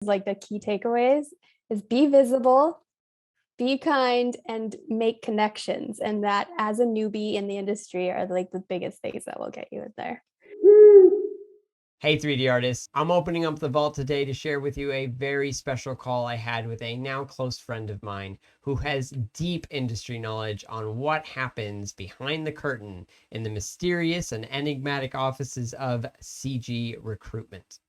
Like the key takeaways is be visible, be kind, and make connections. And that as a newbie in the industry are like the biggest things that will get you in there. Hey 3D artists, I'm opening up the vault today to share with you a very special call I had with a now close friend of mine who has deep industry knowledge on what happens behind the curtain in the mysterious and enigmatic offices of CG recruitment.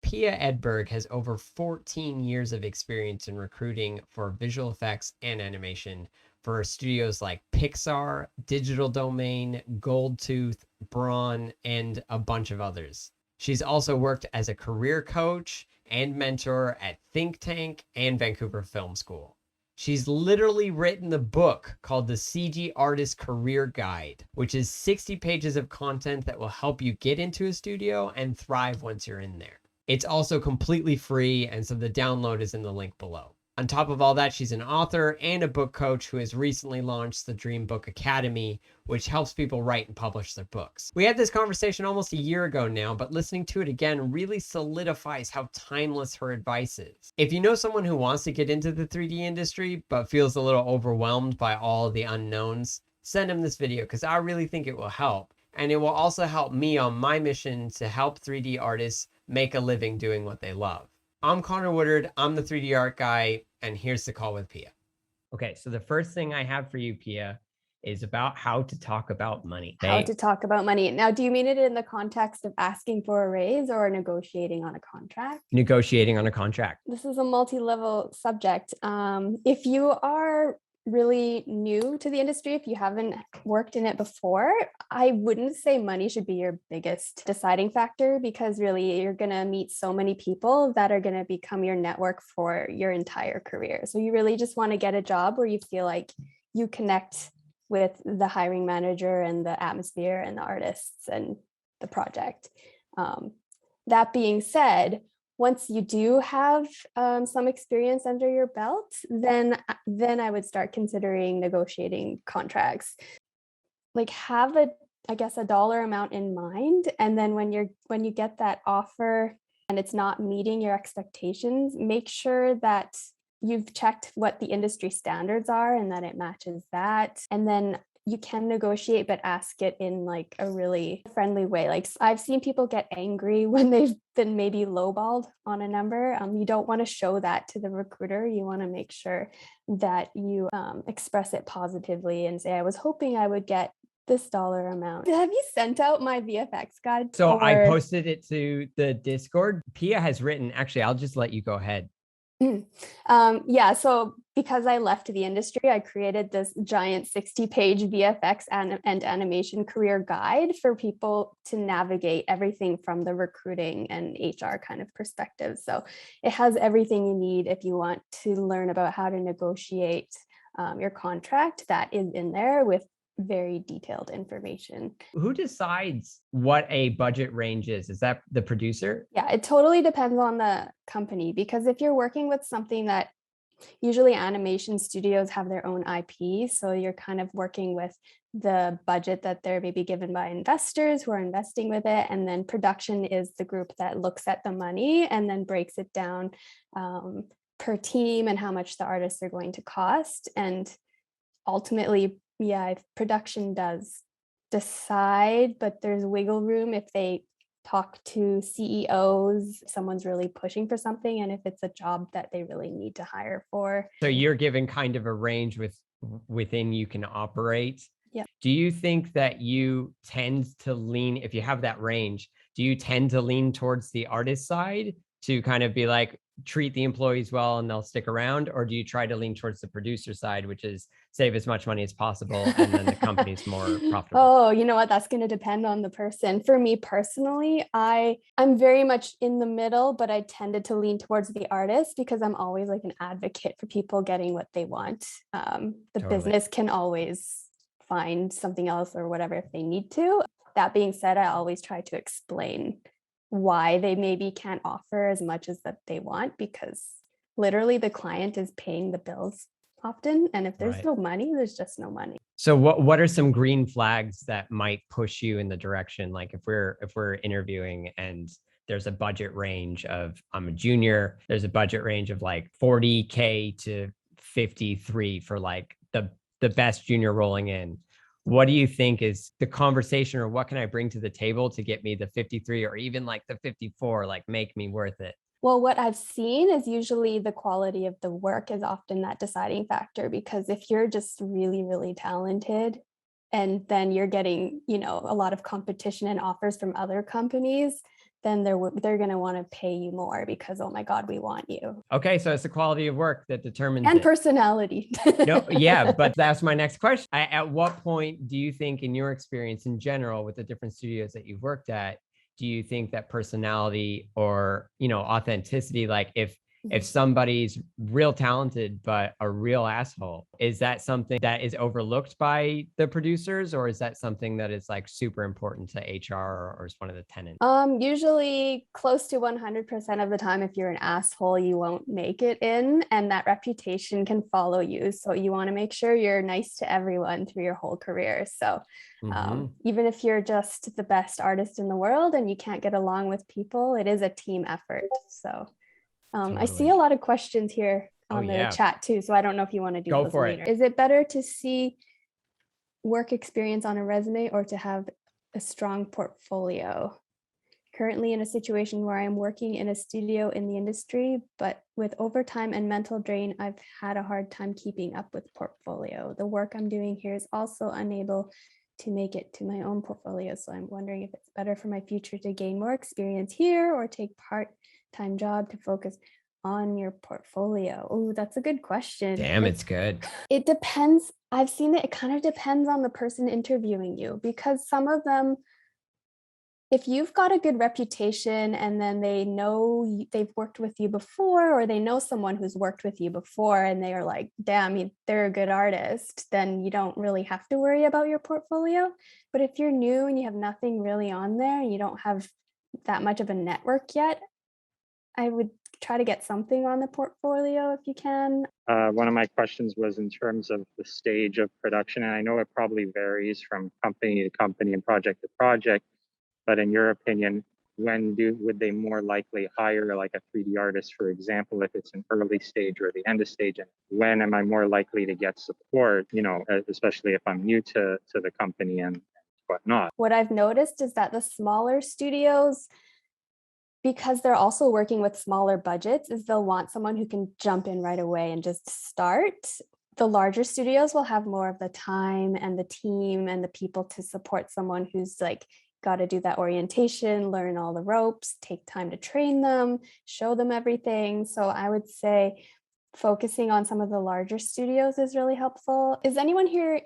Pia Edberg has over 14 years of experience in recruiting for visual effects and animation for studios like Pixar, Digital Domain, Goldtooth, Braun, and a bunch of others. She's also worked as a career coach and mentor at Think Tank and Vancouver Film School. She's literally written the book called the CG Artist Career Guide, which is 60 pages of content that will help you get into a studio and thrive once you're in there. It's also completely free, and so the download is in the link below. On top of all that, she's an author and a book coach who has recently launched the Dream Book Academy, which helps people write and publish their books. We had this conversation almost a year ago now, but listening to it again really solidifies how timeless her advice is. If you know someone who wants to get into the 3D industry, but feels a little overwhelmed by all the unknowns, send them this video because I really think it will help. And it will also help me on my mission to help 3D artists make a living doing what they love. I'm Conor Woodard, I'm the 3D art guy, and here's the call with Pia. Okay, so the first thing I have for you, Pia, is about how to talk about money. How to talk about money. Now, do you mean it in the context of asking for a raise or negotiating on a contract? Negotiating on a contract. This is a multi-level subject. If you are really new to the industry, if you haven't worked in it before, I wouldn't say money should be your biggest deciding factor, because really you're going to meet so many people that are going to become your network for your entire career. So you really just want to get a job where you feel like you connect with the hiring manager and the atmosphere and the artists and the project. That being said, once you do have some experience under your belt, then I would start considering negotiating contracts. Like have a dollar amount in mind, and then when you get that offer and it's not meeting your expectations, make sure that you've checked what the industry standards are and that it matches that. And then you can negotiate, but ask it in like a really friendly way. Like I've seen people get angry when they've been maybe lowballed on a number. You don't want to show that to the recruiter. You want to make sure that you express it positively and say, I was hoping I would get this dollar amount. Have you sent out my VFX guide? So I posted it to the Discord. Pia has written, actually, I'll just let you go ahead. Yeah, so because I left the industry, I created this giant 60-page VFX and animation career guide for people to navigate everything from the recruiting and HR kind of perspective. So it has everything you need if you want to learn about how to negotiate your contract. That is in there with very detailed information. Who decides what a budget range is? Is that the producer? Yeah, it totally depends on the company, because if you're working with something that usually animation studios have their own IP, so you're kind of working with the budget that they're maybe given by investors who are investing with it, and then production is the group that looks at the money and then breaks it down per team and how much the artists are going to cost. And ultimately, yeah, production does decide, but there's wiggle room if they talk to CEOs, someone's really pushing for something, and if it's a job that they really need to hire for. So you're given kind of a range within you can operate. Yeah. Do you think that you tend to lean, if you have that range, do you tend to lean towards the artist side to kind of be like, treat the employees well and they'll stick around? Or do you try to lean towards the producer side, which is save as much money as possible and then the company's more profitable? Oh, you know what? That's going to depend on the person. For me personally, I'm very much in the middle, but I tended to lean towards the artist because I'm always like an advocate for people getting what they want. The business can always find something else or whatever if they need to. That being said, I always try to explain why they maybe can't offer as much as that they want, because literally the client is paying the bills often, and if there's no money, there's just no money. So what are some green flags that might push you in the direction, like if we're interviewing and there's a budget range of, I'm a junior, there's a budget range of like 40K to 53 for like the best junior rolling in. What do you think is the conversation, or what can I bring to the table to get me the 53 or even like the 54, like make me worth it? Well, what I've seen is usually the quality of the work is often that deciding factor, because if you're just really, really talented and then you're getting, a lot of competition and offers from other companies, then they're going to want to pay you more because, oh my God, we want you. Okay, so it's the quality of work that determines And it. personality. No, yeah, but that's my next question. At what point do you think, in your experience in general with the different studios that you've worked at, do you think that personality or, authenticity, like if somebody's real talented but a real asshole, is that something that is overlooked by the producers, or is that something that is like super important to HR, or is one of the tenants? Usually close to 100% of the time, if you're an asshole, you won't make it in, and that reputation can follow you. So you want to make sure you're nice to everyone through your whole career. So even if you're just the best artist in the world and you can't get along with people, it is a team effort. So I see a lot of questions here on the chat too. So I don't know if you want to do those later. Is it better to see work experience on a resume or to have a strong portfolio? Currently in a situation where I'm working in a studio in the industry, but with overtime and mental drain, I've had a hard time keeping up with portfolio. The work I'm doing here is also unable to make it to my own portfolio. So I'm wondering if it's better for my future to gain more experience here or take part-time job to focus on your portfolio. Oh, that's a good question. Damn, it's good. It depends. I've seen that it kind of depends on the person interviewing you, because some of them, if you've got a good reputation and then they know they've worked with you before, or they know someone who's worked with you before and they are like, damn, they're a good artist, then you don't really have to worry about your portfolio. But if you're new and you have nothing really on there and you don't have that much of a network yet, I would try to get something on the portfolio if you can. One of my questions was in terms of the stage of production, and I know it probably varies from company to company and project to project. But in your opinion, when would they more likely hire like a 3D artist, for example, if it's an early stage or the end of stage? And when am I more likely to get support, especially if I'm new to the company and whatnot? What I've noticed is that the smaller studios, because they're also working with smaller budgets, is they'll want someone who can jump in right away and just start. The larger studios will have more of the time and the team and the people to support someone who's like got to do that orientation, learn all the ropes, take time to train them, show them everything. So I would say focusing on some of the larger studios is really helpful. Is anyone here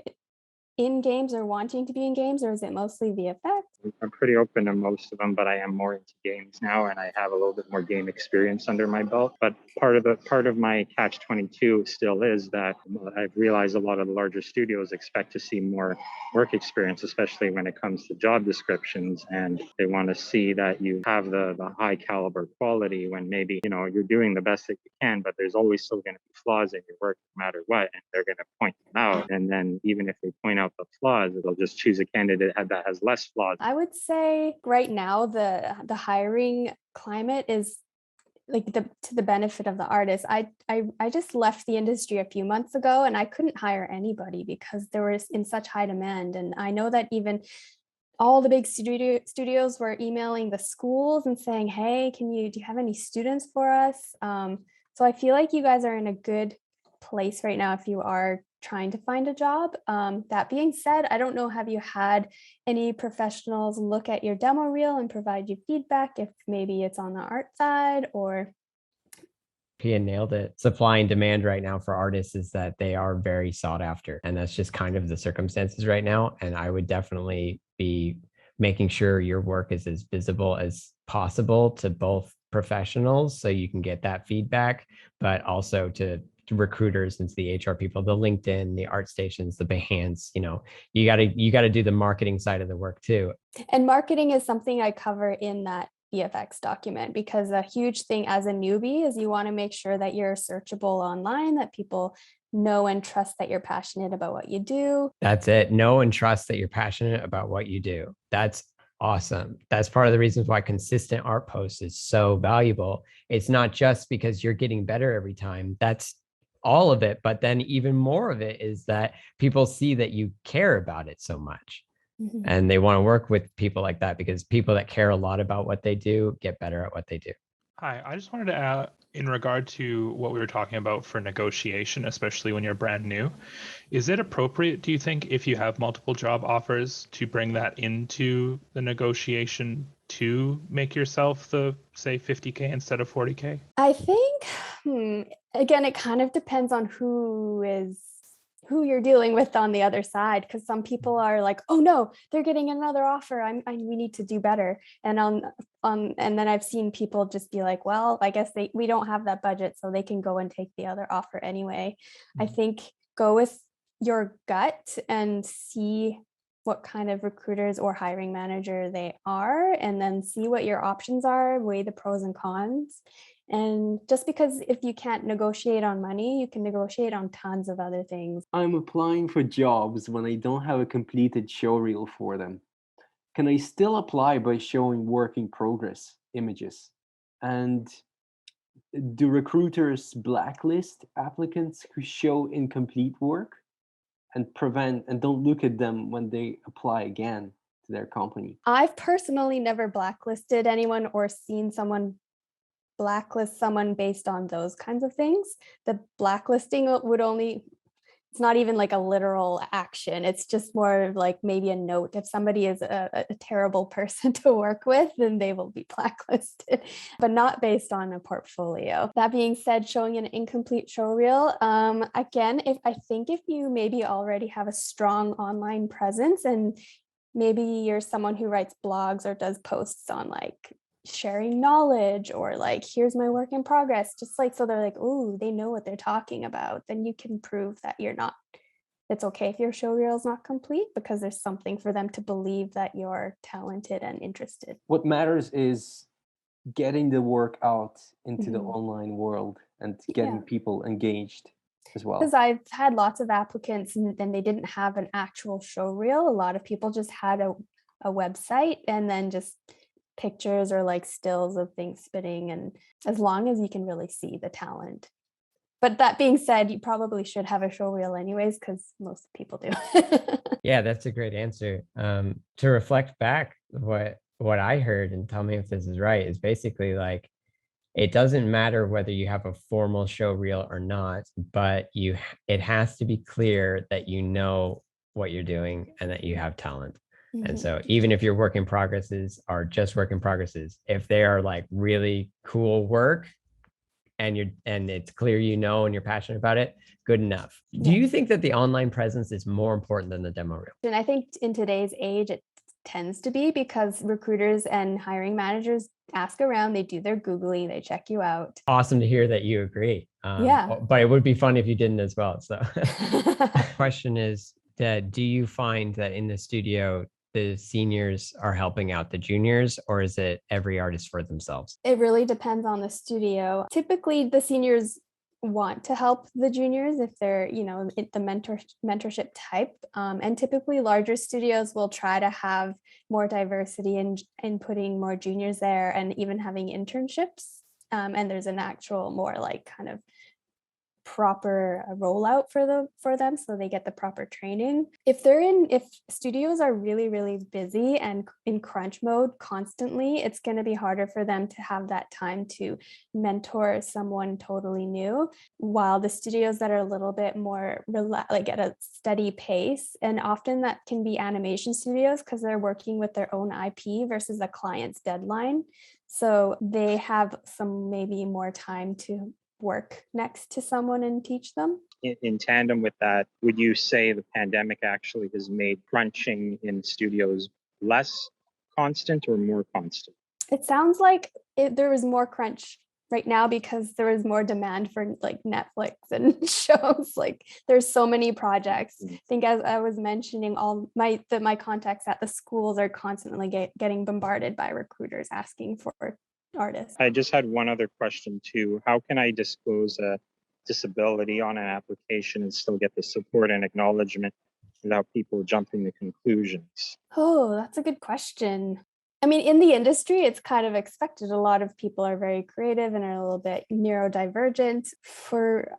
in games or wanting to be in games, or is it mostly VFX? I'm pretty open to most of them, but I am more into games now, and I have a little bit more game experience under my belt. But part of my catch-22 still is that I've realized a lot of the larger studios expect to see more work experience, especially when it comes to job descriptions, and they want to see that you have the high caliber quality when maybe you're doing the best that you can, but there's always still going to be flaws in your work no matter what, and they're going to point them out. And then even if they point out the flaws, they'll just choose a candidate that has less flaws. I would say right now the hiring climate is like to the benefit of the artist. I just left the industry a few months ago and I couldn't hire anybody because they were in such high demand. And I know that even all the big studios were emailing the schools and saying, hey, do you have any students for us? So I feel like you guys are in a good place right now if you are trying to find a job. That being said, I don't know, have you had any professionals look at your demo reel and provide you feedback if maybe it's on the art side? Or Pia nailed it. Supply and demand right now for artists is that they are very sought after. And that's just kind of the circumstances right now. And I would definitely be making sure your work is as visible as possible to both professionals so you can get that feedback, but also to recruiters and to the HR people, the LinkedIn, the art stations, the Behance, you got to do the marketing side of the work too. And marketing is something I cover in that VFX document, because a huge thing as a newbie is you want to make sure that you're searchable online, that people know and trust that you're passionate about what you do. That's it. Know and trust that you're passionate about what you do. That's Awesome. That's part of the reasons why consistent art posts is so valuable. It's not just because you're getting better every time. That's all of it. But then even more of it is that people see that you care about it so much. Mhm. And they want to work with people like that, because people that care a lot about what they do get better at what they do. Hi, I just wanted to add, in regard to what we were talking about for negotiation, especially when you're brand new, is it appropriate, do you think, if you have multiple job offers, to bring that into the negotiation to make yourself the, say, 50K instead of 40K? I think, again, it kind of depends on who you're dealing with on the other side, because some people are like, oh no, they're getting another offer, we need to do better. And and then I've seen people just be like, well, I guess we don't have that budget, so they can go and take the other offer anyway. I think go with your gut and see what kind of recruiters or hiring manager they are, and then see what your options are, weigh the pros and cons. And just because if you can't negotiate on money, you can negotiate on tons of other things. I'm applying for jobs when I don't have a completed showreel for them. Can I still apply by showing work in progress images? And do recruiters blacklist applicants who show incomplete work and don't look at them when they apply again to their company? I've personally never blacklisted anyone or seen someone blacklist someone based on those kinds of things. The blacklisting it's not even like a literal action. It's just more of like maybe a note. If somebody is a terrible person to work with, then they will be blacklisted, but not based on a portfolio. That being said, showing an incomplete showreel, again, if you maybe already have a strong online presence, and maybe you're someone who writes blogs or does posts on like sharing knowledge, or like, here's my work in progress, just like, so they're like, oh, they know what they're talking about, then you can prove that it's okay if your show reel is not complete, because there's something for them to believe that you're talented and interested. What matters is getting the work out into the online world and getting people engaged as well. Because I've had lots of applicants and they didn't have an actual show reel. A lot of people just had a website and then just pictures or like stills of things spinning, and as long as you can really see the talent. But that being said, you probably should have a show reel anyways, because most people do. Yeah, that's a great answer. To reflect back, what I heard, and tell me if this is right, is basically like, it doesn't matter whether you have a formal show reel or not, but it has to be clear that you know what you're doing and that you have talent. And so even if your work in progresses are just work in progresses, if they are like really cool work and it's clear and you're passionate about it, good enough. Do you think that the online presence is more important than the demo reel? And I think in today's age, it tends to be, because recruiters and hiring managers ask around, they do their Googling, they check you out. Awesome to hear that you agree. Yeah. But it would be fun if you didn't as well. So question is that, do you find that in the studio, the seniors are helping out the juniors, or is it every artist for themselves? It really depends on the studio. Typically, the seniors want to help the juniors if they're, the mentorship type. And typically larger studios will try to have more diversity in putting more juniors there, and even having internships. And there's an actual more like kind of proper rollout for them, so they get the proper training. If studios are really, really busy and in crunch mode constantly, it's going to be harder for them to have that time to mentor someone totally new, while the studios that are a little bit more like at a steady pace, and often that can be animation studios, because they're working with their own IP versus a client's deadline, so they have some maybe more time to work next to someone and teach them. In tandem with that, would you say the pandemic actually has made crunching in studios less constant or more constant? It sounds like there was more crunch right now, because there was more demand for like Netflix and shows. Like there's so many projects. I think, as I was mentioning, all my contacts at the schools are constantly getting bombarded by recruiters asking for artists. I just had one other question too. How can I disclose a disability on an application and still get the support and acknowledgement without people jumping to conclusions? Oh, that's a good question. I mean, in the industry, it's kind of expected. A lot of people are very creative and are a little bit neurodivergent. For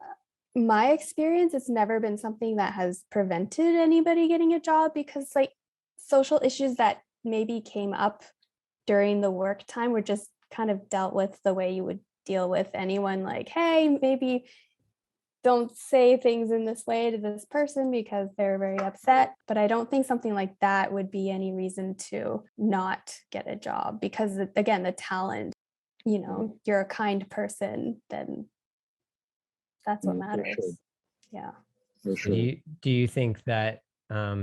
my experience, it's never been something that has prevented anybody getting a job, because like social issues that maybe came up during the work time were just kind of dealt with the way you would deal with anyone. Like, hey, maybe don't say things in this way to this person because they're very upset. But I don't think something like that would be any reason to not get a job, because again, the talent, you're a kind person, then that's what For matters. sure. Yeah. For Do sure. you think that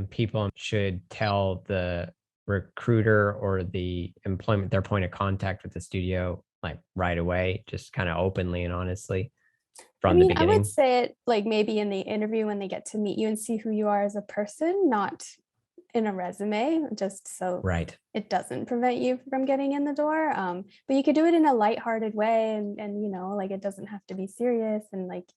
people should tell the recruiter or the their point of contact with the studio like right away, just kind of openly and honestly I from the mean, I would beginning? say it like maybe in the interview when they get to meet you and see who you are as a person, not in a resume, just so Right. it doesn't prevent you from getting in the door. But you could do it in a lighthearted way, and like it doesn't have to be serious, and like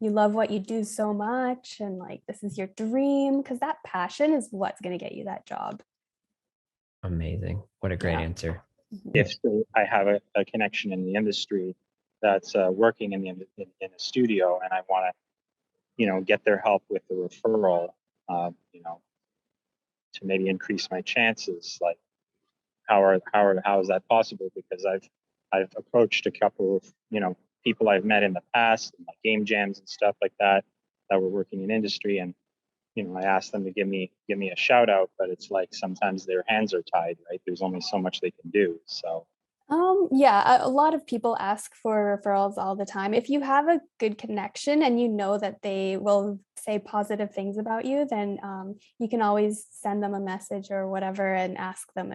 you love what you do so much, and like this is your dream, because that passion is what's going to get you that job. Amazing. What a great Yeah. answer. If I have a connection in the industry that's working in a studio, and I want to, get their help with the referral, to maybe increase my chances, like how is that possible? Because I've approached a couple of people I've met in the past, like game jams and stuff like that were working in industry, and I asked them to give me a shout out, but it's like sometimes their hands are tied, right? There's only so much they can do. So Yeah, a lot of people ask for referrals all the time. If you have a good connection and you know that they will say positive things about you, then you can always send them a message or whatever and ask them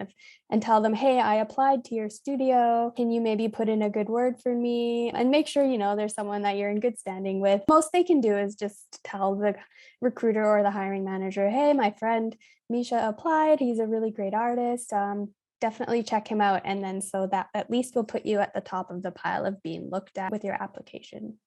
and tell them, hey, I applied to your studio. Can you maybe put in a good word for me? And make sure, there's someone that you're in good standing with. Most they can do is just tell the recruiter or the hiring manager, hey, my friend Misha applied. He's a really great artist. Definitely check him out. And then so that at least will put you at the top of the pile of being looked at with your application.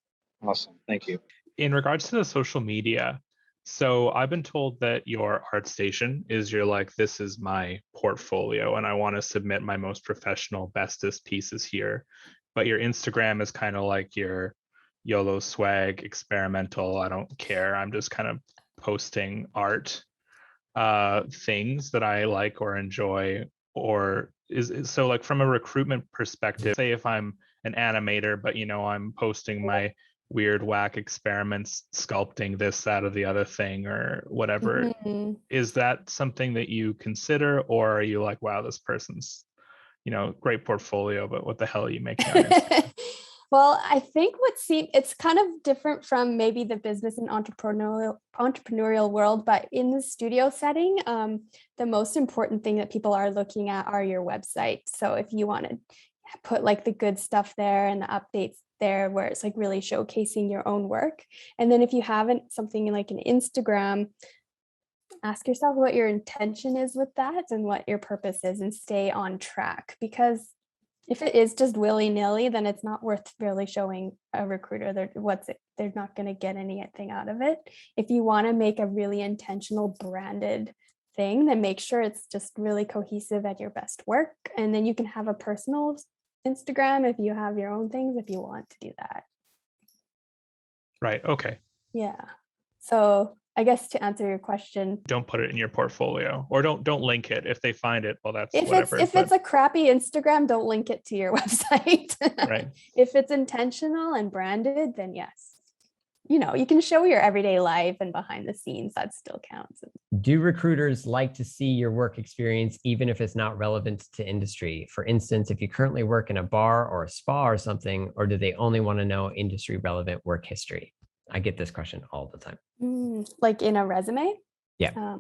awesome. Thank you. In regards to the social media, so I've been told that your ArtStation is this is my portfolio and I want to submit my most professional, bestest pieces here. But your Instagram is kind of like your YOLO swag, experimental, I don't care. I'm just kind of posting art things that I like or enjoy. Or is so like from a recruitment perspective, say if I'm an animator, but I'm posting my weird whack experiments, sculpting this, that, or the other thing or whatever. Mm-hmm. Is that something that you consider, or are you like, wow, this person's, great portfolio, but what the hell are you making on Instagram? Well, I think it's kind of different from maybe the business and entrepreneurial world, but in the studio setting, the most important thing that people are looking at are your website. So if you want to put like the good stuff there and the updates there where it's like really showcasing your own work. And then if you haven't something like an Instagram, ask yourself what your intention is with that and what your purpose is, and stay on track, because if it is just willy-nilly, then it's not worth really showing a recruiter. They're not going to get anything out of it. If you want to make a really intentional branded thing, then make sure it's just really cohesive at your best work. And then you can have a personal Instagram if you have your own things, if you want to do that. Right. Okay. Yeah. So I guess to answer your question, Don't put it in your portfolio, or don't link it. If they find it, well, that's if whatever. it's a crappy Instagram, don't link it to your website. Right. If it's intentional and branded, then yes. You can show your everyday life and behind the scenes. That still counts. Do recruiters like to see your work experience, even if it's not relevant to industry? For instance, if you currently work in a bar or a spa or something, or do they only want to know industry relevant work history? I get this question all the time. Like in a resume? Yeah.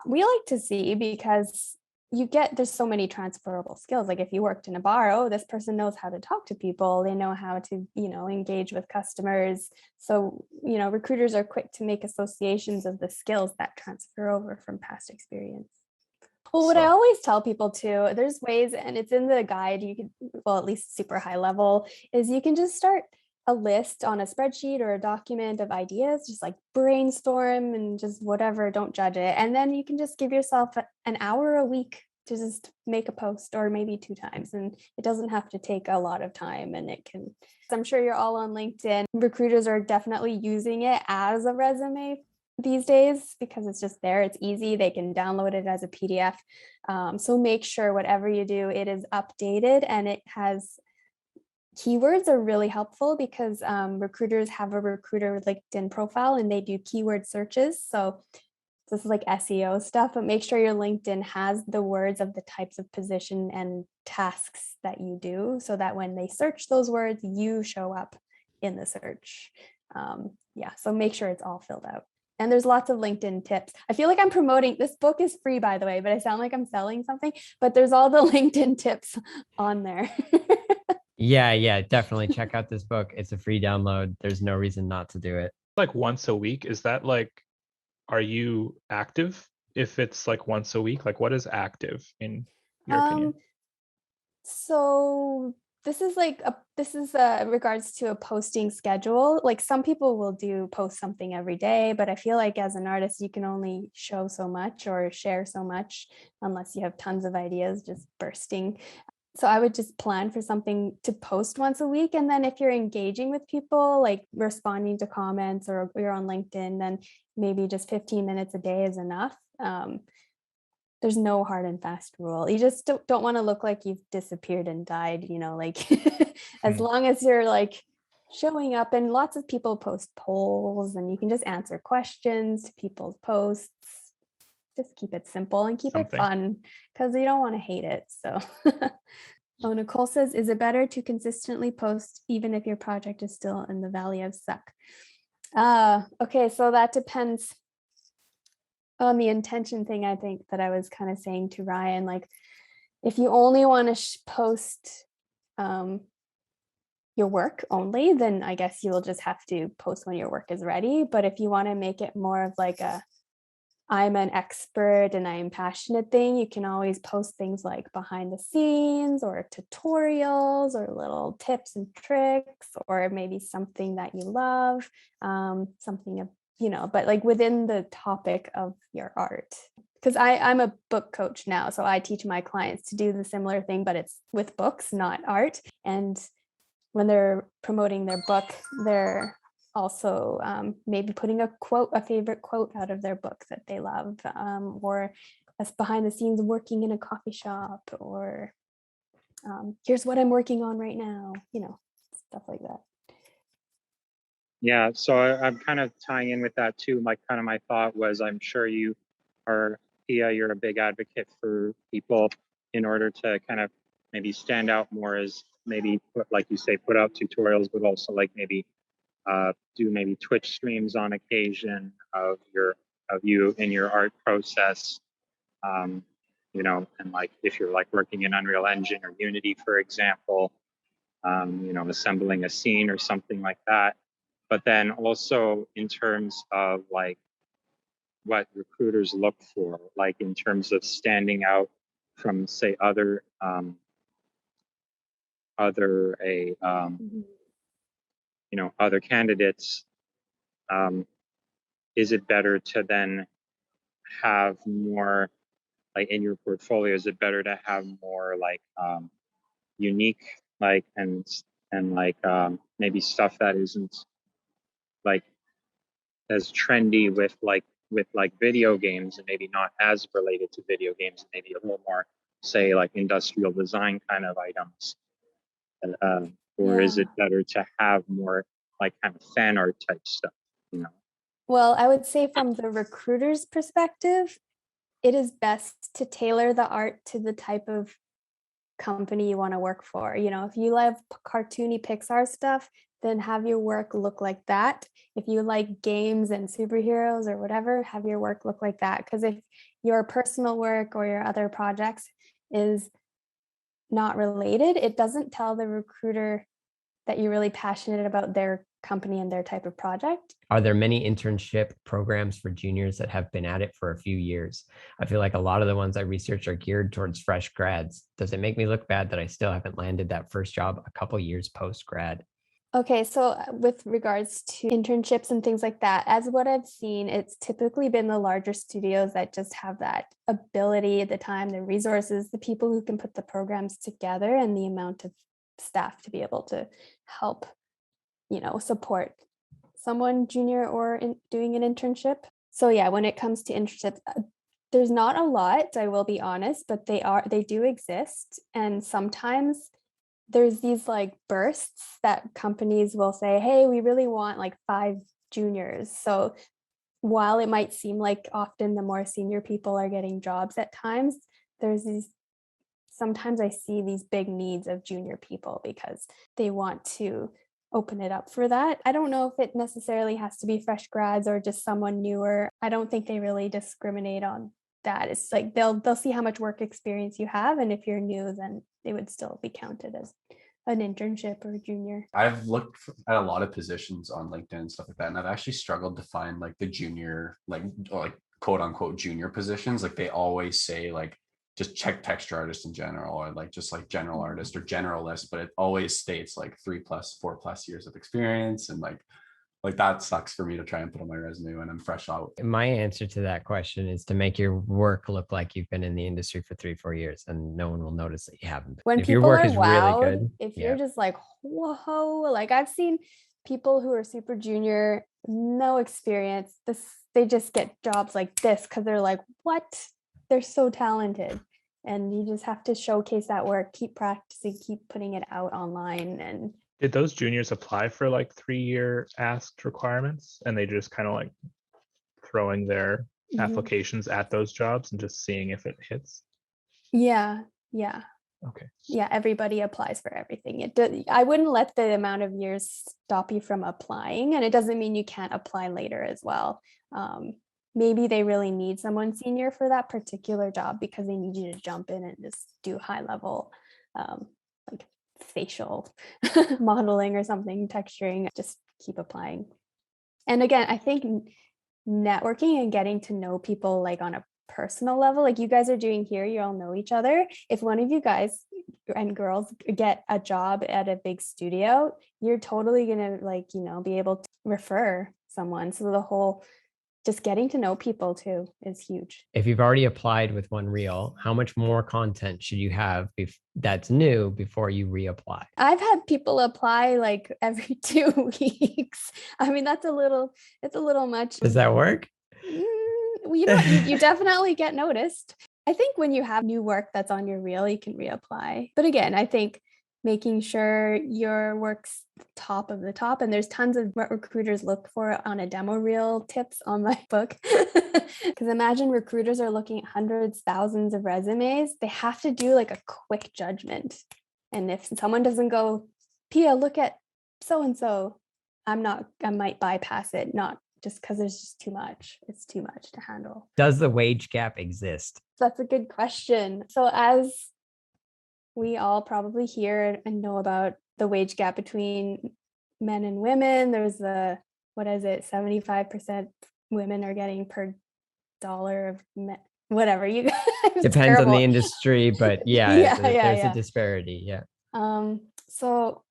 We like to see, because there's so many transferable skills. Like if you worked in a bar, oh, this person knows how to talk to people. They know how to, engage with customers. So, recruiters are quick to make associations of the skills that transfer over from past experience. Well, what I always tell people too, there's ways, and it's in the guide, you can, well, at least super high level, is you can just start a list on a spreadsheet or a document of ideas, just like brainstorm and just whatever, don't judge it. And then you can just give yourself an hour a week to just make a post, or maybe 2 times, and it doesn't have to take a lot of time, and it can, I'm sure you're all on LinkedIn. Recruiters are definitely using it as a resume these days because it's just there, it's easy, they can download it as a PDF. So make sure whatever you do, it is updated and it has keywords. Are really helpful because recruiters have a recruiter LinkedIn profile and they do keyword searches. So this is like SEO stuff, but make sure your LinkedIn has the words of the types of position and tasks that you do so that when they search those words, you show up in the search. So make sure it's all filled out. And there's lots of LinkedIn tips. I feel like I'm promoting, this book is free, by the way, but I sound like I'm selling something, but there's all the LinkedIn tips on there. Yeah, definitely check out this book. It's a free download. There's no reason not to do it. Like once a week, is that like, are you active if it's like once a week? Like what is active in your opinion? So this is regards to a posting schedule. Like some people will post something every day, but I feel like as an artist, you can only show so much or share so much unless you have tons of ideas just bursting. So I would just plan for something to post once a week. And then if you're engaging with people, like responding to comments or you're on LinkedIn, then maybe just 15 minutes a day is enough. There's no hard and fast rule. You just don't want to look like you've disappeared and died, like as long as you're like showing up. And lots of people post polls and you can just answer questions to people's posts. Just keep it simple and keep it fun because you don't want to hate it. So Nicole says, is it better to consistently post even if your project is still in the valley of suck? Okay, so that depends on the intention thing. I think that I was kind of saying to Ryan, like if you only want to post your work only, then I guess you'll just have to post when your work is ready. But if you want to make it more of like I'm an expert and I am passionate thing, you can always post things like behind the scenes or tutorials or little tips and tricks, or maybe something that you love, something of, but like within the topic of your art. Because I'm a book coach now, so I teach my clients to do the similar thing, but it's with books, not art. And when they're promoting their book, they're also maybe putting a favorite quote out of their book that they love, or as behind the scenes working in a coffee shop, or here's what I'm working on right now, stuff like that. Yeah, so I'm kind of tying in with that too. My thought was, I'm sure you are, Pia, you're a big advocate for people in order to kind of maybe stand out more, as maybe, like you say, put out tutorials, but also like maybe do maybe Twitch streams on occasion of you in your art process, and like if you're like working in Unreal Engine or Unity, for example, assembling a scene or something like that. But then also in terms of like what recruiters look for, like in terms of standing out from say other candidates, is it better to then have more like in your portfolio? Is it better to have more like unique, like and like maybe stuff that isn't like as trendy with video games, and maybe not as related to video games, and maybe a little more say like industrial design kind of items, or is it better to have more like kind of fan art type stuff? Well, I would say from the recruiter's perspective, it is best to tailor the art to the type of company you want to work for. If you love cartoony Pixar stuff, then have your work look like that. If you like games and superheroes or whatever, have your work look like that. Because if your personal work or your other projects is not related, it doesn't tell the recruiter that you're really passionate about their company and their type of project. Are there many internship programs for juniors that have been at it for a few years? I feel like a lot of the ones I research are geared towards fresh grads. Does it make me look bad that I still haven't landed that first job a couple years post grad? Okay, so with regards to internships and things like that, as what I've seen, it's typically been the larger studios that just have that ability, the time, the resources, the people who can put the programs together, and the amount of staff to be able to help, support someone junior or doing an internship. So yeah, when it comes to internships, there's not a lot, I will be honest, but they do exist, and sometimes there's these like bursts that companies will say, hey, we really want like 5 juniors. So while it might seem like often the more senior people are getting jobs at times, there's these sometimes I see these big needs of junior people because they want to open it up for that. I don't know if it necessarily has to be fresh grads or just someone newer. I don't think they really discriminate on that. It's like they'll see how much work experience you have, and if you're new, then it would still be counted as an internship or a junior. I've looked at a lot of positions on LinkedIn and stuff like that, and I've actually struggled to find like the junior, or like quote unquote junior positions. Like they always say like just check texture artist in general, or like just like general artist or generalist, but it always states like 3+, 4+ years of experience, and like that sucks for me to try and put on my resume when I'm fresh out. My answer to that question is to make your work look like you've been in the industry for 3-4 years, and no one will notice that you haven't. When If your people work are is really wowed, good, if yeah. you're just like, whoa, like I've seen people who are super junior, no experience, they just get jobs like this because they're like, what? They're so talented. And you just have to showcase that work, keep practicing, keep putting it out online. And Did those juniors apply for like 3-year asked requirements, and they just kind of like throwing their applications at those jobs and just seeing if it hits? yeah. Okay. Yeah, everybody applies for everything. I wouldn't let the amount of years stop you from applying, and it doesn't mean you can't apply later as well. Maybe they really need someone senior for that particular job because they need you to jump in and just do high level, like facial modeling or something, texturing. Just keep applying. And again, I think networking and getting to know people like on a personal level, like you guys are doing here, you all know each other. If one of you guys and girls get a job at a big studio, you're totally gonna be able to refer someone. So the whole just getting to know people too is huge. If you've already applied with one reel, how much more content should you have that's new before you reapply? I've had people apply like every 2 weeks. I mean, it's a little much. Does that work? You definitely get noticed. I think when you have new work that's on your reel, you can reapply. But again, I think making sure your work's top of the top, and there's tons of what recruiters look for on a demo reel tips on my book. Because imagine recruiters are looking at hundreds, thousands of resumes. They have to do like a quick judgment. And if someone doesn't go, Pia, look at so-and-so, I might bypass it, not just because there's just too much. It's too much to handle. Does the wage gap exist? That's a good question. So as we all probably hear and know about the wage gap between men and women, there's 75% women are getting per dollar of men, whatever you guys. Depends on the industry, but there's a disparity. Yeah. So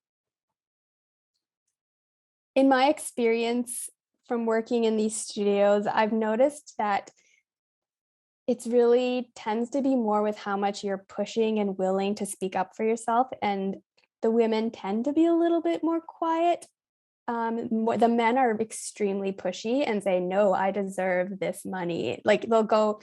in my experience from working in these studios, I've noticed that it's really tends to be more with how much you're pushing and willing to speak up for yourself. And the women tend to be a little bit more quiet. The men are extremely pushy and say, no, I deserve this money. Like it'll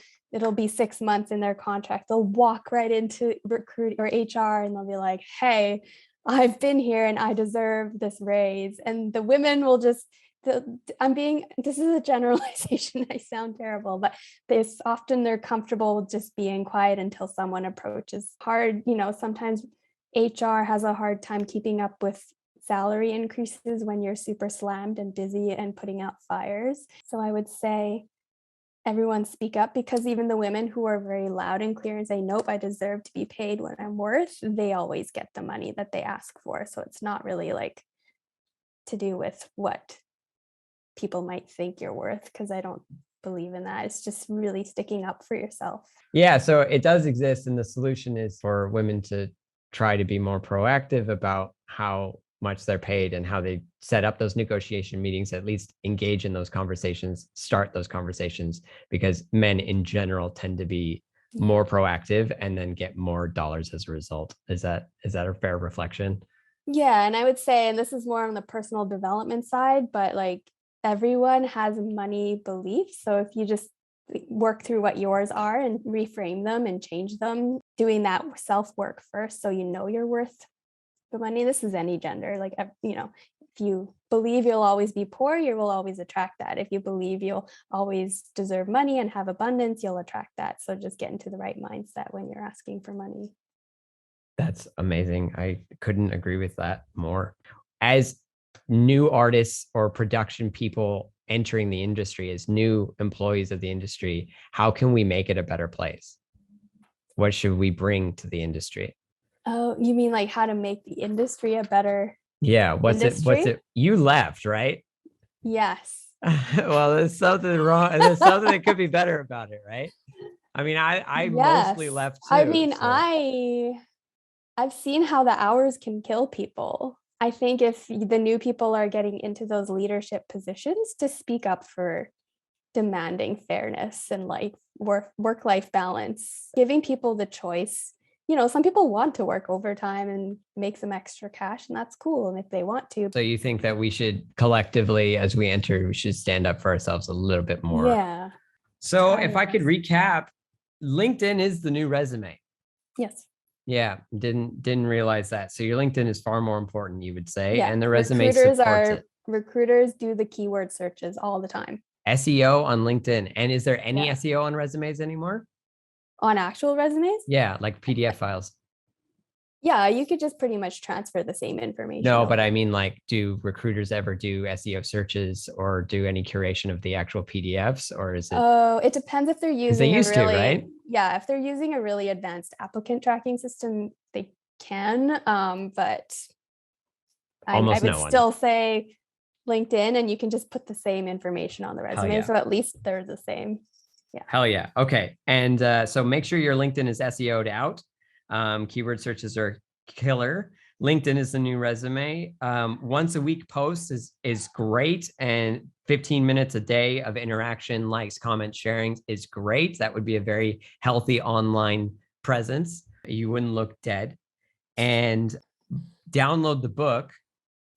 be 6 months in their contract. They'll walk right into recruit or HR and they'll be like, hey, I've been here and I deserve this raise. And the women will just, this is a generalization. I sound terrible, but they're comfortable just being quiet until someone approaches. Hard, sometimes HR has a hard time keeping up with salary increases when you're super slammed and busy and putting out fires. So I would say everyone speak up, because even the women who are very loud and clear and say, nope, I deserve to be paid what I'm worth, they always get the money that they ask for. So it's not really like to do with what people might think you're worth, because I don't believe in that. It's just really sticking up for yourself. Yeah, so it does exist, and the solution is for women to try to be more proactive about how much they're paid and how they set up those negotiation meetings, at least engage in those conversations, start those conversations, because men in general tend to be more proactive and then get more dollars as a result. Is that a fair reflection? Yeah. And I would say, and this is more on the personal development side, but like everyone has money beliefs. So if you just work through what yours are and reframe them and change them, doing that self-work first, so you know you're worth the money. This is any gender. Like, you know, if you believe you'll always be poor, you will always attract that. If you believe you'll always deserve money and have abundance, you'll attract that. So just get into the right mindset when you're asking for money. That's amazing. I couldn't agree with that more. As new artists or production people entering the industry, as new employees of the industry, how can we make it a better place? What should we bring to the industry? Oh, you mean like how to make the industry a better What's industry? it? You left, right? Yes. Well, there's something wrong. There's something that could be better about it, right? I mean, I mostly Yes. left too. I mean, so. I've seen how the hours can kill people. I think if the new people are getting into those leadership positions, to speak up for demanding fairness and like work-life balance, giving people the choice. You know, some people want to work overtime and make some extra cash, and that's cool. And if they want to. So you think that we should collectively, as we enter, we should stand up for ourselves a little bit more. Yeah. So if I could recap, LinkedIn is the new resume. Yes. Yeah, didn't realize that. So your LinkedIn is far more important, you would say, Yeah. and the resume supports it. Recruiters do the keyword searches all the time. SEO on LinkedIn. And is there any Yeah. SEO on resumes anymore? On actual resumes? Yeah, like PDF files. Yeah, you could just pretty much transfer the same information. No, but I mean, like, do recruiters ever do SEO searches or do any curation of the actual PDFs, or is it? Oh, it depends if they're using right? Yeah, if they're using a really advanced applicant tracking system, they can. But I would still say LinkedIn, and you can just put the same information on the resume. Yeah. So at least they're the same. Yeah. Hell yeah. Okay. And so make sure your LinkedIn is SEO'd out. Keyword searches are killer. LinkedIn is the new resume. Once a week posts is great. And 15 minutes a day of interaction, likes, comments, sharing is great. That would be a very healthy online presence. You wouldn't look dead. And download the book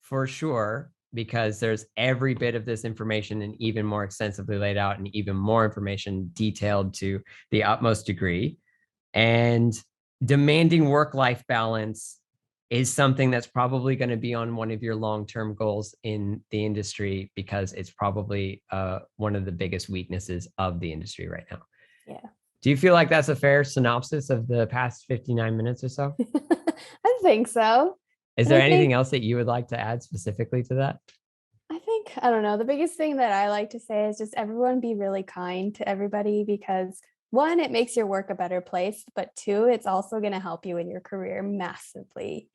for sure, because there's every bit of this information and even more extensively laid out and even more information detailed to the utmost degree. And demanding work-life balance is something that's probably going to be on one of your long-term goals in the industry, because it's probably one of the biggest weaknesses of the industry right now. Yeah. Do you feel like that's a fair synopsis of the past 59 minutes or so? I think so. Is there anything else that you would like to add specifically to that? I don't know. The biggest thing that I like to say is just everyone be really kind to everybody, because one, it makes your work a better place, but two, it's also going to help you in your career massively.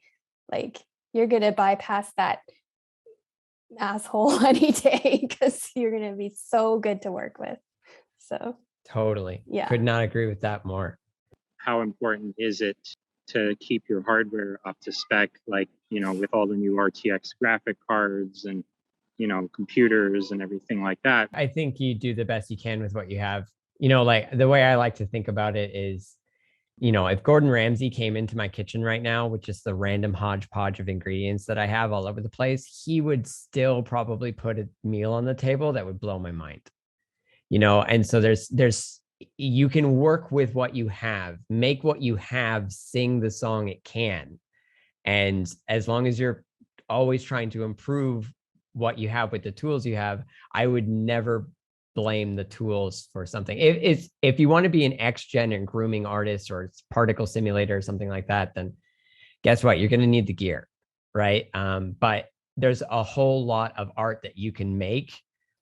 Like, you're going to bypass that asshole any day because you're going to be so good to work with. So totally. Yeah. Could not agree with that more. How important is it to keep your hardware up to spec, like, you know, with all the new RTX graphic cards and, you know, computers and everything like that? I think you do the best you can with what you have. You know, like, the way I like to think about it is, you know, if Gordon Ramsay came into my kitchen right now with just the random hodgepodge of ingredients that I have all over the place, he would still probably put a meal on the table that would blow my mind. You know, and so there's you can work with what you have, make what you have sing the song it can. And as long as you're always trying to improve what you have with the tools you have, I would never blame the tools for something. If you want to be an X-Gen and grooming artist or particle simulator or something like that, then guess what? You're going to need the gear, right? But there's a whole lot of art that you can make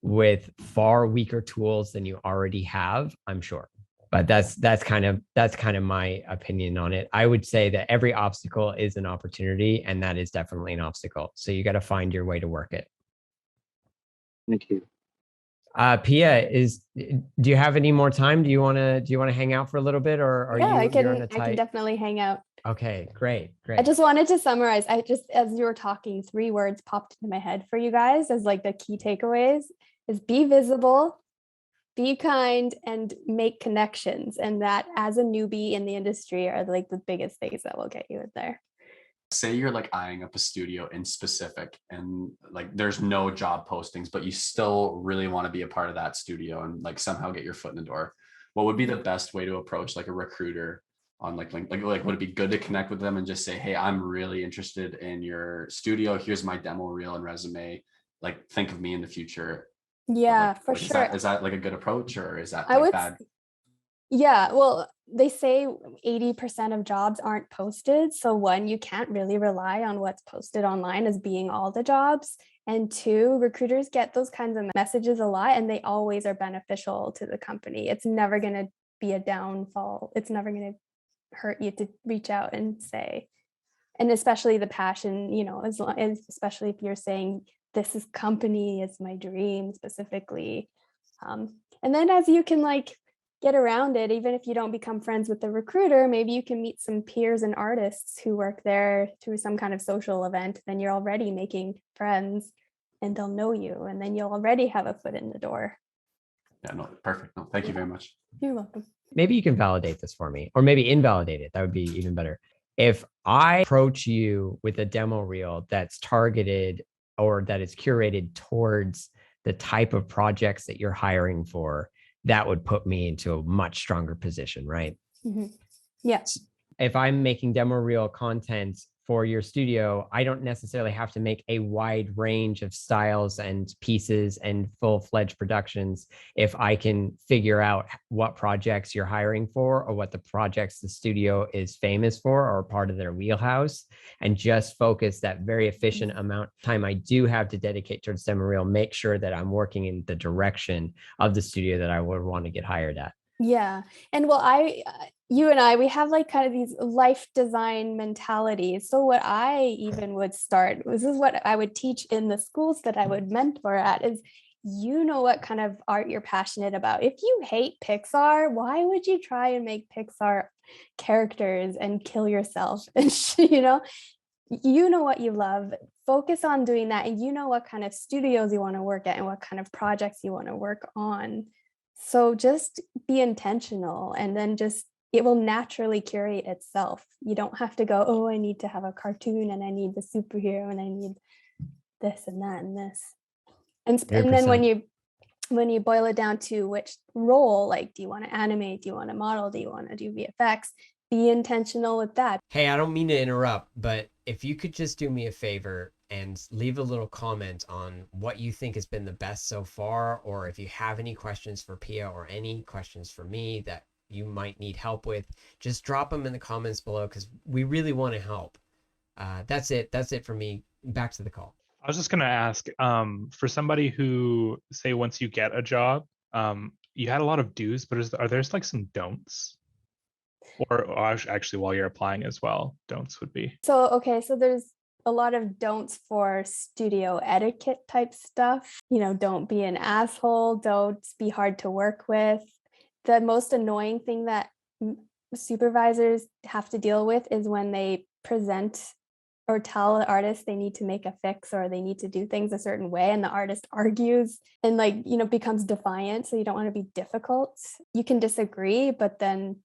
with far weaker tools than you already have, I'm sure. But that's kind of my opinion on it. I would say that every obstacle is an opportunity, and that is definitely an obstacle. So you got to find your way to work it. Thank you. Pia, do you have any more time? Do you want to hang out for a little bit, or are I you're on a can definitely hang out. Okay, great. I just wanted to summarize. As you were talking, 3 words popped into my head for you guys as like the key takeaways is be visible, be kind, and make connections. And that as a newbie in the industry are like the biggest things that will get you in there. Say you're like eyeing up a studio in specific and like there's no job postings, but you still really want to be a part of that studio and like somehow get your foot in the door. What would be the best way to approach like a recruiter on like would it be good to connect with them and just say, hey, I'm really interested in your studio. Here's my demo reel and resume. Like think of me in the future. Yeah, Like, for like, sure. Is that like a good approach or is that I like would bad? Yeah, well, they say 80% of jobs aren't posted. So one, you can't really rely on what's posted online as being all the jobs. And 2, recruiters get those kinds of messages a lot and they always are beneficial to the company. It's never going to be a downfall. It's never going to hurt you to reach out and say, and especially the passion, especially if you're saying this is company, it's my dream specifically. And then as you can like get around it, even if you don't become friends with the recruiter, maybe you can meet some peers and artists who work there through some kind of social event. Then you're already making friends and they'll know you. And then you'll already have a foot in the door. Yeah, no, perfect. No, thank you very much. You're welcome. Maybe you can validate this for me, or maybe invalidate it. That would be even better. If I approach you with a demo reel that's targeted or that is curated towards the type of projects that you're hiring for, that would put me into a much stronger position, right? Mm-hmm. Yes. If I'm making demo reel content for your studio, I don't necessarily have to make a wide range of styles and pieces and full-fledged productions. If I can figure out what projects you're hiring for or what the projects the studio is famous for or part of their wheelhouse, and just focus that very efficient amount of time I do have to dedicate towards demo reel, make sure that I'm working in the direction of the studio that I would want to get hired at. Yeah. And well, you and I, we have like kind of these life design mentalities. So what I even would start, this is what I would teach in the schools that I would mentor at, is what kind of art you're passionate about. If you hate Pixar, why would you try and make Pixar characters and kill yourself? And what you love, focus on doing that. And what kind of studios you want to work at and what kind of projects you want to work on. So just be intentional and then it will naturally curate itself. You don't have to go, oh, I need to have a cartoon and I need the superhero and I need this and that and this. And then when you boil it down to which role, like, do you want to animate? Do you want to model? Do you want to do VFX? Be intentional with that. Hey, I don't mean to interrupt, but if you could just do me a favor and leave a little comment on what you think has been the best so far, or if you have any questions for Pia or any questions for me that you might need help with, just drop them in the comments below because we really want to help. That's it for me. Back to the call. I was just going to ask, for somebody who, say, once you get a job, you had a lot of do's, but are there like some don'ts? Or actually, while you're applying as well, don'ts would be. So there's a lot of don'ts for studio etiquette type stuff. Don't be an asshole. Don't be hard to work with. The most annoying thing that supervisors have to deal with is when they present or tell the artist they need to make a fix or they need to do things a certain way and the artist argues and becomes defiant. So you don't want to be difficult. You can disagree, but then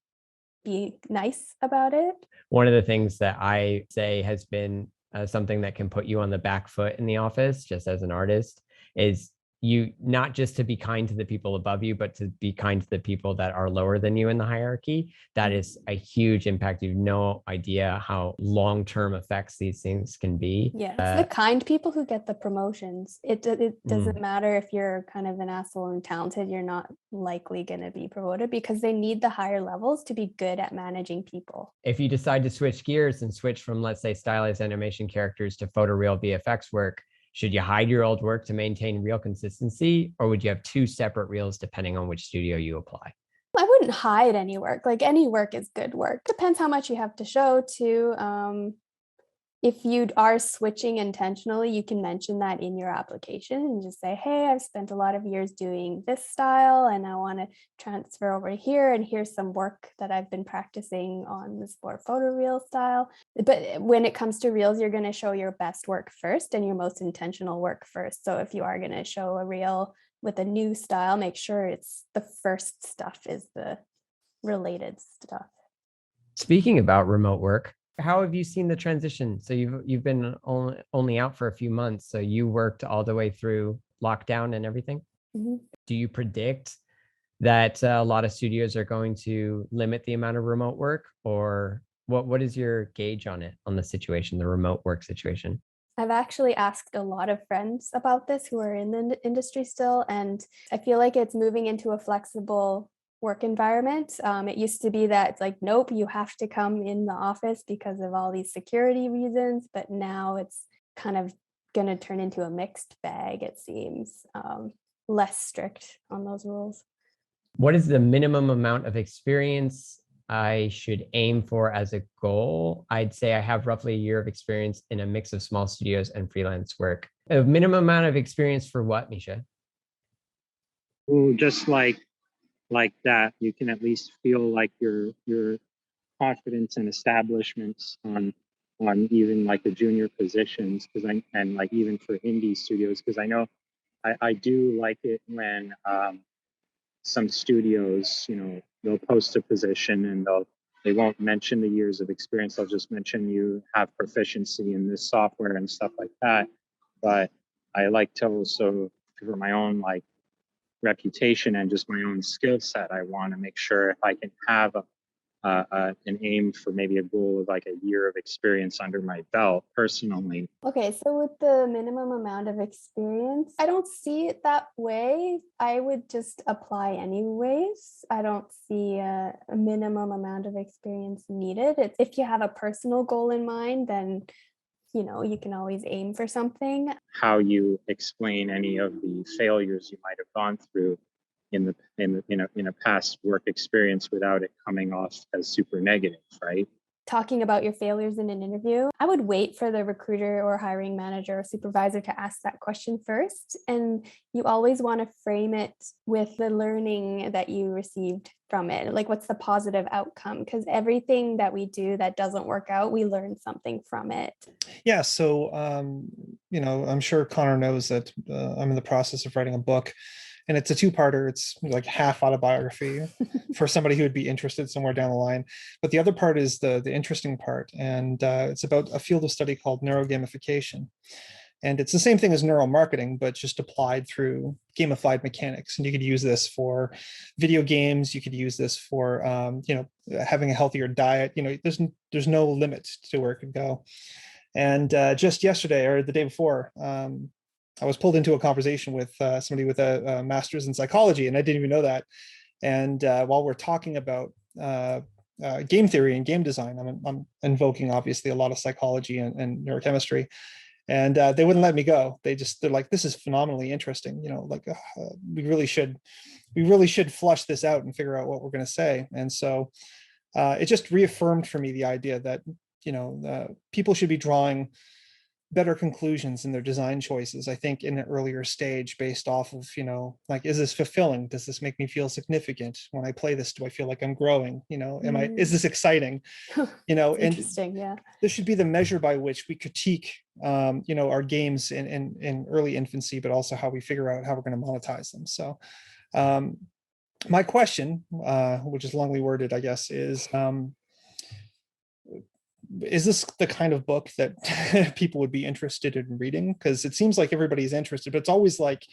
be nice about it. One of the things that I say has been something that can put you on the back foot in the office, just as an artist, is you not just to be kind to the people above you, but to be kind to the people that are lower than you in the hierarchy. That is a huge impact. You have no idea how long-term effects these things can be. Yeah, it's the kind people who get the promotions. It doesn't matter if you're kind of an asshole and talented, you're not likely going to be promoted because they need the higher levels to be good at managing people. If you decide to switch gears and switch from, let's say, stylized animation characters to photoreal VFX work, should you hide your old work to maintain real consistency, or would you have 2 separate reels depending on which studio you apply? I wouldn't hide any work. Like any work is good work. Depends how much you have to show too. if you are switching intentionally, you can mention that in your application and just say, hey, I've spent a lot of years doing this style and I want to transfer over here. And here's some work that I've been practicing on this more photoreal style. But when it comes to reels, you're going to show your best work first and your most intentional work first. So if you are going to show a reel with a new style, make sure it's the first stuff is the related stuff. Speaking about remote work, how have you seen the transition? So you've been only out for a few months. So you worked all the way through lockdown and everything. Mm-hmm. Do you predict that a lot of studios are going to limit the amount of remote work, or what is your gauge on it, on the situation, the remote work situation? I've actually asked a lot of friends about this who are in the industry still, and I feel like it's moving into a flexible work environment. It used to be that it's like, nope, you have to come in the office because of all these security reasons, but now it's kind of going to turn into a mixed bag, it seems, less strict on those rules. What is the minimum amount of experience I should aim for as a goal? I'd say I have roughly a year of experience in a mix of small studios and freelance work. A minimum amount of experience for what, Misha? Ooh, just like that, you can at least feel like your confidence and establishments on even like the junior positions, and like even for indie studios, because I know I do like it when some studios, they'll post a position and they won't mention the years of experience. They'll just mention you have proficiency in this software and stuff like that. But I like to also, for my own like reputation and just my own skill set, I want to make sure if I can have an aim for maybe a goal of like a year of experience under my belt personally. Okay, so with the minimum amount of experience, I don't see it that way. I would just apply anyways. I don't see a minimum amount of experience needed. If you have a personal goal in mind, then you can always aim for something. How you explain any of the failures you might have gone through in a past work experience without it coming off as super negative, right? Talking about your failures in an interview, I would wait for the recruiter or hiring manager or supervisor to ask that question first. And you always want to frame it with the learning that you received from it. Like, what's the positive outcome? Because everything that we do that doesn't work out, we learn something from it. Yeah. So, I'm sure Conor knows that I'm in the process of writing a book. And it's a two-parter. It's like half autobiography for somebody who would be interested somewhere down the line. But the other part is the interesting part. And it's about a field of study called neurogamification. And it's the same thing as neuromarketing, but just applied through gamified mechanics. And you could use this for video games. You could use this for, having a healthier diet. There's no limit to where it could go. And just yesterday or the day before, I was pulled into a conversation with somebody with a master's in psychology, and I didn't even know that. And while we're talking about game theory and game design, I'm invoking obviously a lot of psychology and neurochemistry, and they wouldn't let me go. They're like, this is phenomenally interesting. We really should flush this out and figure out what we're going to say. And so it just reaffirmed for me the idea that people should be drawing better conclusions in their design choices, I think, in an earlier stage, based off of, is this fulfilling? Does this make me feel significant? When I play this, do I feel like I'm growing? Is this exciting? Interesting, yeah. This should be the measure by which we critique, our games in early infancy, but also how we figure out how we're going to monetize them. So my question, which is longly worded, I guess, is this the kind of book that people would be interested in reading? Because it seems like everybody's interested, but it's always like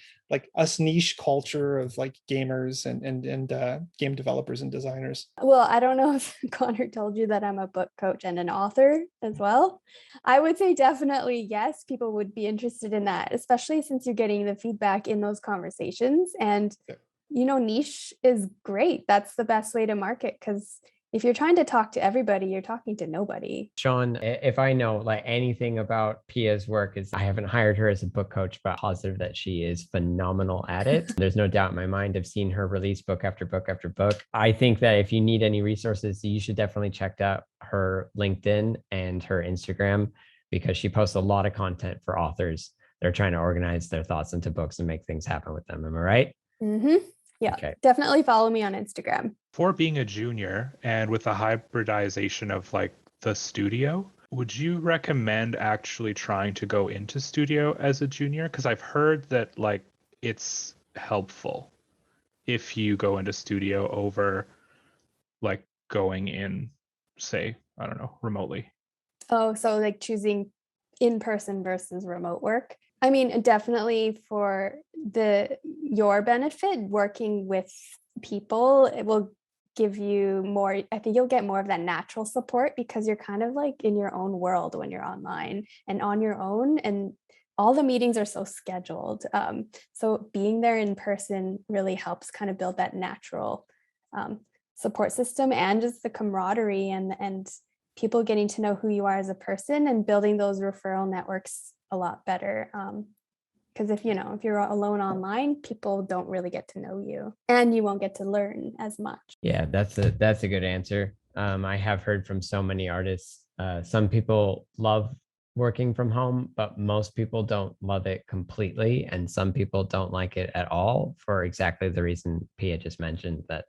us niche culture of like gamers and game developers and designers. Well, I don't know if Conor told you that I'm a book coach and an author as well. I would say definitely yes, people would be interested in that, especially since you're getting the feedback in those conversations. And, niche is great. That's the best way to market, because if you're trying to talk to everybody, you're talking to nobody. Sean, if I know like anything about Pia's work, is I haven't hired her as a book coach, but positive that she is phenomenal at it. There's no doubt in my mind. I've seen her release book after book after book. I think that if you need any resources, you should definitely check out her LinkedIn and her Instagram. because she posts a lot of content for authors. They're trying to organize their thoughts into books and make things happen with them. Am I right? Mm-hmm. Yeah, Okay. definitely follow me on Instagram. For being a junior and with the hybridization of like the studio, would you recommend actually trying to go into studio as a junior? Because I've heard that like it's helpful if you go into studio over like going in, say, I don't know, remotely. Oh, so like choosing in-person versus remote work. I mean, definitely for your benefit, working with people, it will give you more. I think you'll get more of that natural support because you're kind of like in your own world when you're online and on your own, and all the meetings are so scheduled. So being there in person really helps kind of build that natural support system and just the camaraderie and people getting to know who you are as a person and building those referral networks a lot better. Because if you're alone online, people don't really get to know you and you won't get to learn as much. Yeah, that's a good answer. I have heard from so many artists. Some people love working from home, but most people don't love it completely. And some people don't like it at all for exactly the reason Pia just mentioned, that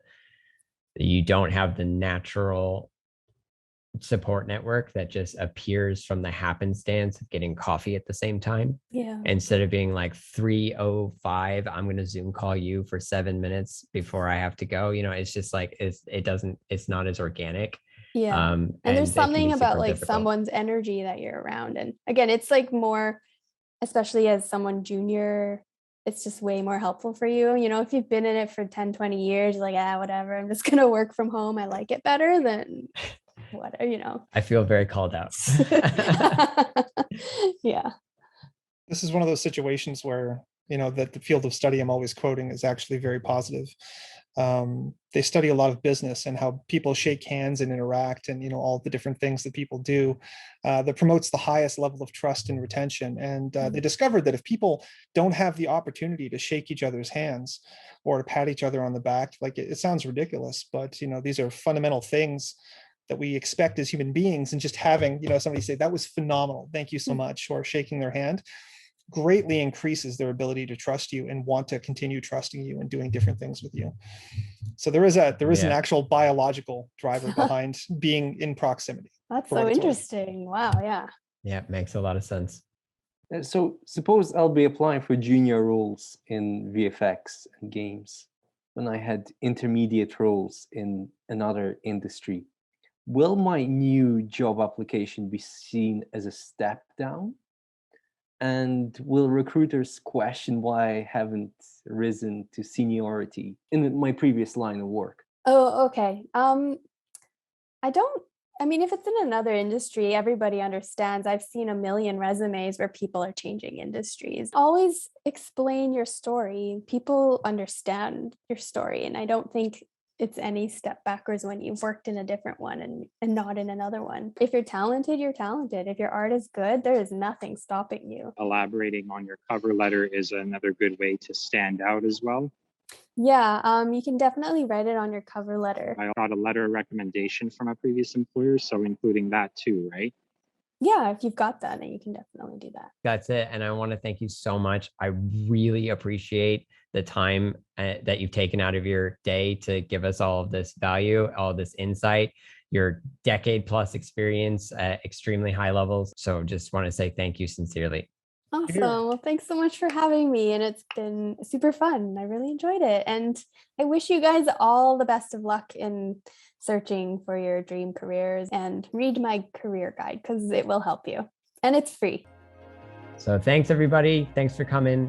you don't have the natural support network that just appears from the happenstance of getting coffee at the same time. Yeah. Instead of being like 3:05, I'm going to Zoom call you for 7 minutes before I have to go. It's just like, it's not as organic. Yeah. And there's it can be something about super like difficult. someone's energy that you're around. And again, it's like more, especially as someone junior, it's just way more helpful for you. If you've been in it for 10, 20 years, you're like, whatever, I'm just going to work from home. I like it better than whatever. I feel very called out. Yeah. This is one of those situations where, that the field of study I'm always quoting is actually very positive. They study a lot of business and how people shake hands and interact and, all the different things that people do that promotes the highest level of trust and retention. And they discovered that if people don't have the opportunity to shake each other's hands or to pat each other on the back, like it sounds ridiculous, but, these are fundamental things that we expect as human beings. And just having, somebody say, that was phenomenal, thank you so much, or shaking their hand greatly increases their ability to trust you and want to continue trusting you and doing different things with you. So there is an actual biological driver behind being in proximity. That's so interesting. Wow. Yeah. Yeah, makes a lot of sense. So suppose I'll be applying for junior roles in VFX and games when I had intermediate roles in another industry. Will my new job application be seen as a step down? And will recruiters question why I haven't risen to seniority in my previous line of work? Oh, okay. If it's in another industry, everybody understands. I've seen a million resumes where people are changing industries. Always explain your story. People understand your story. And I don't think it's any step backwards when you've worked in a different one and not in another one. If you're talented, you're talented. If your art is good, there is nothing stopping you. Elaborating on your cover letter is another good way to stand out as well. Yeah, you can definitely write it on your cover letter. I got a letter of recommendation from a previous employer, so including that too, right? Yeah, if you've got that, then you can definitely do that. That's it. And I want to thank you so much. I really appreciate the time that you've taken out of your day to give us all of this value, all this insight, your decade plus experience at extremely high levels. So just want to say thank you sincerely. Awesome. Well, thanks so much for having me. And it's been super fun. I really enjoyed it. And I wish you guys all the best of luck in searching for your dream careers, and read my career guide because it will help you. And it's free. So thanks, everybody. Thanks for coming.